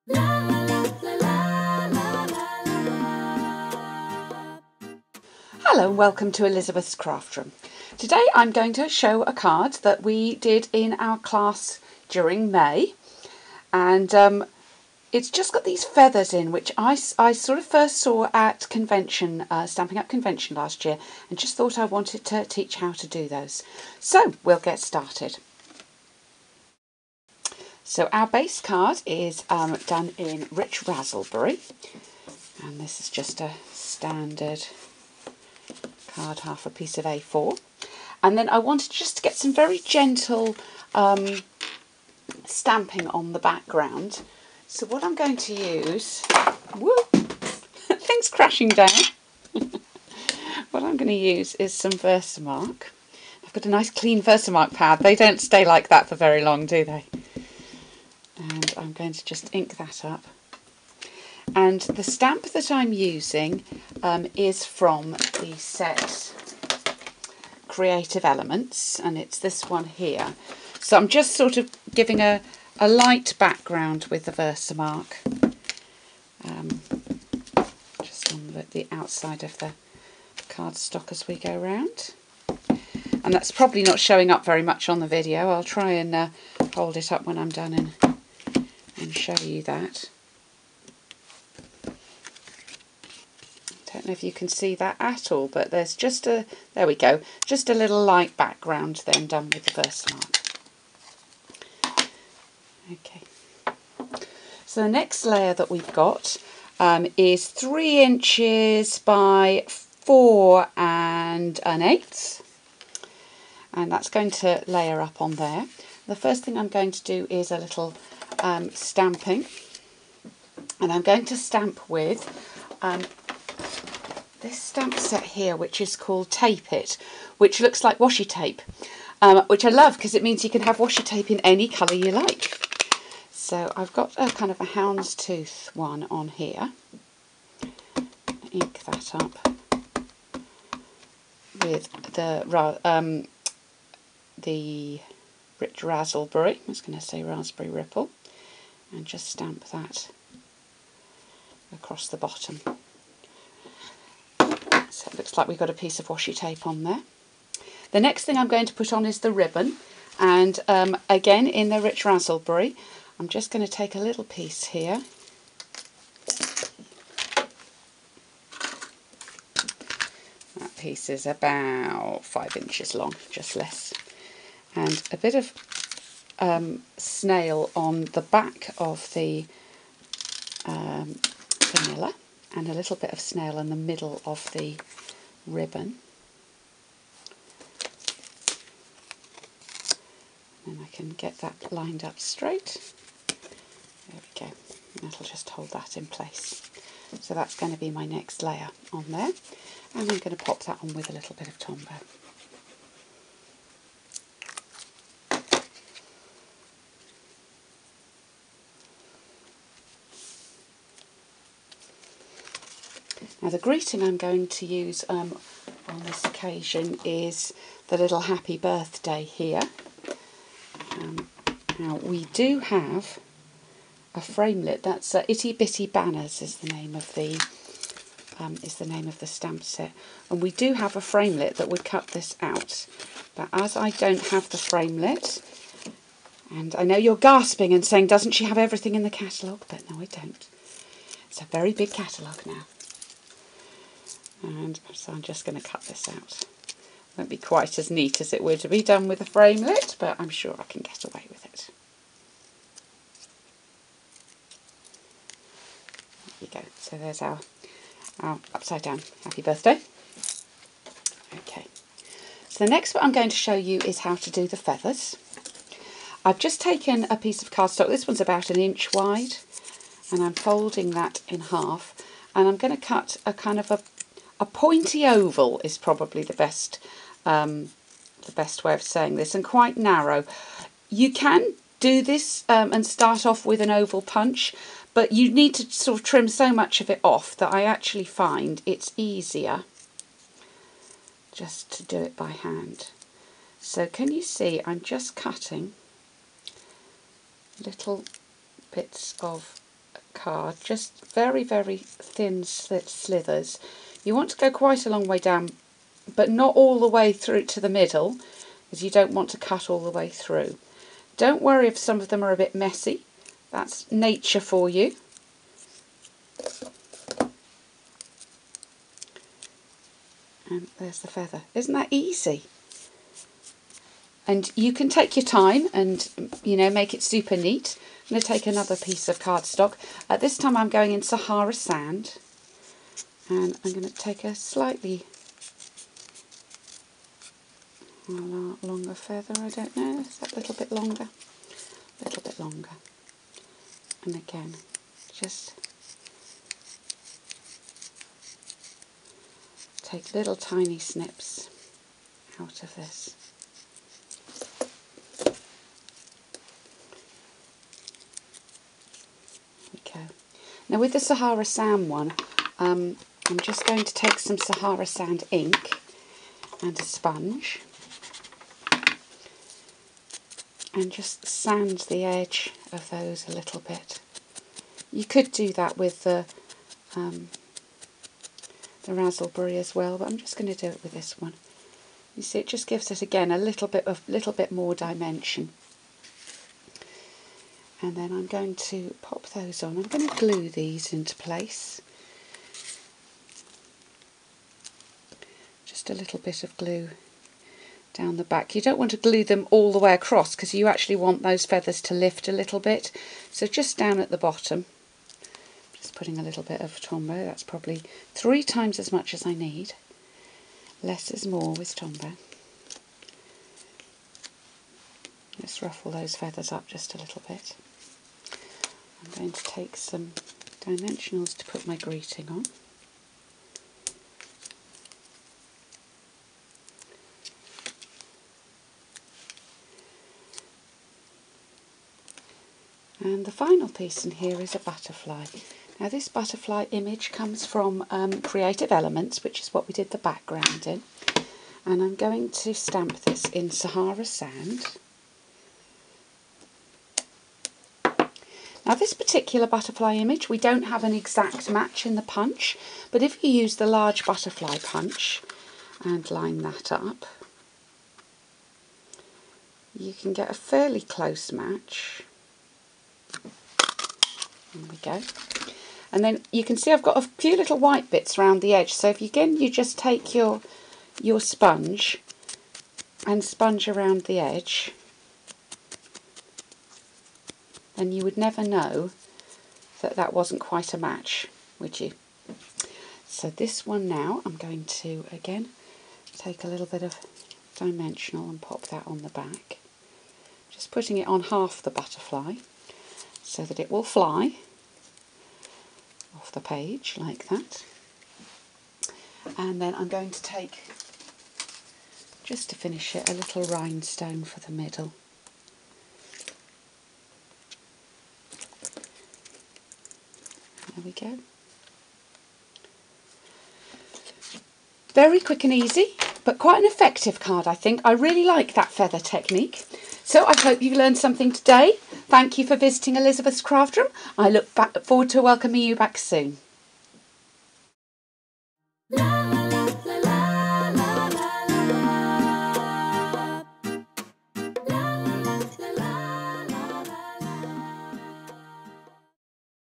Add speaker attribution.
Speaker 1: Hello and welcome to Elizabeth's Craft Room. Today I'm going to show a card that we did in our class during May, and it's just got these feathers in, which I sort of first saw at convention, Stampin' Up convention last year, and just thought I wanted to teach how to do those. So we'll get started. So our base card is done in rich raspberry, and this is just a standard card, half a piece of A4, and then I wanted just to get some very gentle stamping on the background. So what I'm going to use, whoop, things crashing down. What I'm going to use is some Versamark. I've got a nice clean Versamark pad. They don't stay like that for very long, do they? And I'm going to just ink that up. And the stamp that I'm using is from the set Creative Elements, and it's this one here. So I'm just sort of giving a light background with the Versamark, just on the outside of the cardstock as we go round. And that's probably not showing up very much on the video. I'll try and hold it up when I'm done and show you that. I don't know if you can see that at all, but there's just there we go, just a little light background then done with the Versamark. Okay, so the next layer that we've got is 3 inches by 4 1/8, and that's going to layer up on there. The first thing I'm going to do is a little stamping, and I'm going to stamp with this stamp set here, which is called Tape It, which looks like washi tape, which I love because it means you can have washi tape in any colour you like. So I've got a kind of a houndstooth one on here. Ink that up with the rich raspberry. I was going to say raspberry ripple, and just stamp that across the bottom. So it looks like we've got a piece of washi tape on there. The next thing I'm going to put on is the ribbon, and again in the rich raspberry, I'm just going to take a little piece here. That piece is about 5 inches long, just less, and a bit of snail on the back of the vanilla, and a little bit of snail in the middle of the ribbon. And I can get that lined up straight. There we go. And that'll just hold that in place. So that's going to be my next layer on there. And I'm going to pop that on with a little bit of Tombow. Now the greeting I'm going to use on this occasion is the little happy birthday here. Now we do have a framelit. That's Itty Bitty Banners is the name of the stamp set, and we do have a framelit that would cut this out. But as I don't have the framelit, and I know you're gasping and saying, doesn't she have everything in the catalogue? But no, I don't. It's a very big catalogue now. And so I'm just going to cut this out. Won't be quite as neat as it would to be done with a framelit, but I'm sure I can get away with it. There you go. So there's our upside down happy birthday. Okay. So the next what I'm going to show you is how to do the feathers. I've just taken a piece of cardstock. This one's about 1 inch wide, and I'm folding that in half, and I'm going to cut a kind of a pointy oval is probably the best way of saying this, and quite narrow. You can do this and start off with an oval punch, but you need to sort of trim so much of it off that I actually find it's easier just to do it by hand. So can you see I'm just cutting little bits of card, just very, very thin slithers. You want to go quite a long way down, but not all the way through to the middle, because you don't want to cut all the way through. Don't worry if some of them are a bit messy. That's nature for you. And there's the feather. Isn't that easy? And you can take your time and, you know, make it super neat. I'm going to take another piece of cardstock. At this time I'm going in Sahara Sand. And I'm going to take a slightly longer feather, I don't know, is that a little bit longer? A little bit longer. And again, just take little tiny snips out of this. There we go. Now with the Sahara Sand one, I'm just going to take some Sahara Sand ink and a sponge and just sand the edge of those a little bit. You could do that with the raspberry as well, but I'm just going to do it with this one. You see, it just gives it again a little bit more dimension. And then I'm going to pop those on. I'm going to glue these into place. Just a little bit of glue down the back. You don't want to glue them all the way across because you actually want those feathers to lift a little bit. So just down at the bottom, just putting a little bit of Tombow. That's probably 3 times as much as I need. Less is more with Tombow. Let's ruffle those feathers up just a little bit. I'm going to take some dimensionals to put my greeting on. And the final piece in here is a butterfly. Now this butterfly image comes from Creative Elements, which is what we did the background in. And I'm going to stamp this in Sahara Sand. Now this particular butterfly image, we don't have an exact match in the punch, but if you use the large butterfly punch and line that up, you can get a fairly close match. There we go. And then you can see I've got a few little white bits around the edge, so if you just take your sponge and sponge around the edge, then you would never know that that wasn't quite a match, would you? So this one now, I'm going to again take a little bit of dimensional and pop that on the back. Just putting it on half the butterfly so that it will fly off the page like that. And then I'm going to take, just to finish it, a little rhinestone for the middle. There we go. Very quick and easy, but quite an effective card, I think. I really like that feather technique. So I hope you learned something today. Thank you for visiting Elizabeth's Craft Room. I look forward to welcoming you back soon.